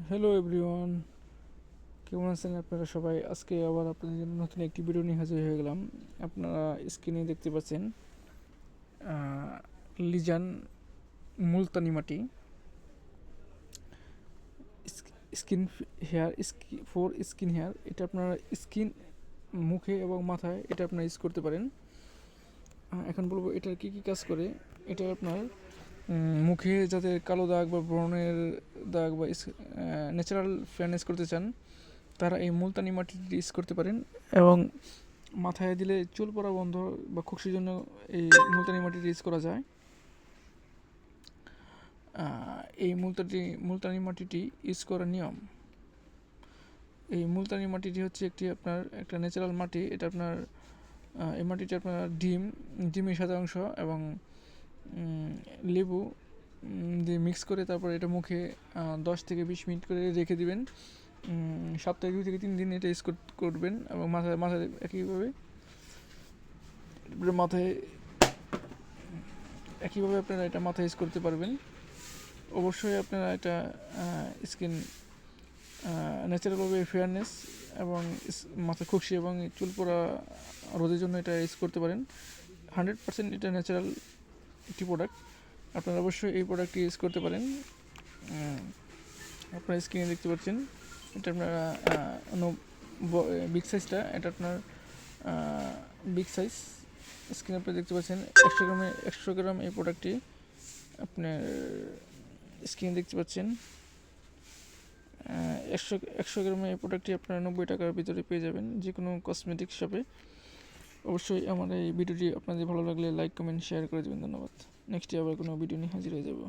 Hello everyone, কেমন আছেন আপনারা সবাই? আজকে আবার আপনাদের জন্য নতুন একটি ভিডিও নিয়ে হাজির হয়ে গেলাম। আপনারা স্ক্রিনে দেখতে পাচ্ছেন লিজান মুলতানি মাটি skin hair for skin hair. এটা আপনারা স্কিন, মুখে এবং মাথায় এটা আপনারা ইউজ করতে পারেন। এখন বলবো এটার কী কী কাজ করে। এটা আপনার মুখে যাতে কালো দাগ বা ব্রণের দাগ বা ন্যাচারাল ফেয়ারনেস করতে চান, তারা এই মুলতানি মাটিটি ইউজ করতে পারেন। এবং মাথায় দিলে চুল পড়া বন্ধ বা খুশকির জন্য এই মুলতানি মাটিটি ইউজ করা যায়। এই মুলতানি মাটিটি ইউজ করার নিয়ম, এই মুলতানি মাটিটি হচ্ছে আপনার একটা ন্যাচারাল মাটি। এটা আপনার এই মাটিটি আপনার ডিমের সাদা অংশ এবং লেবু দিয়ে মিক্স করে তারপর এটা মুখে 10 থেকে 20 মিনিট করে রেখে দিবেন। সপ্তাহে 2 থেকে 3 দিন এটা ইউজ করবেন এবং মাথায় একইভাবে আপনারা এটা মাথায় ইউজ করতে পারবেন। অবশ্যই আপনারা এটা স্কিন ন্যাচারালভাবে ফেয়ারনেস এবং মাথা খুশকি এবং চুল পড়া রোদের জন্য এটা ইউজ করতে পারেন। 100% এটা ন্যাচারাল একটি প্রোডাক্ট। আপনারা অবশ্যই এই প্রোডাক্টটি ইউজ করতে পারেন। আপনারা স্ক্রিনে দেখতে পাচ্ছেন এটা আপনারা বিগ সাইজটা, এটা আপনার বিগ সাইজ। স্ক্রিনে আপনি দেখতে পাচ্ছেন 100 গ্রাম এই প্রোডাক্টটি আপনার স্ক্রিনে দেখতে পাচ্ছেন। 100 গ্রামে এই প্রোডাক্টটি আপনার 90 টাকার ভিতরে পেয়ে যাবেন যে কোনো কসমেটিক শপে। অবশ্যই আমার এই ভিডিওটি আপনাদের ভালো লাগলে লাইক, কমেন্ট, শেয়ার করে দেবেন। ধন্যবাদ। নেক্সটে আবার কোনো ভিডিও নিয়ে হাজির হয়ে যাব।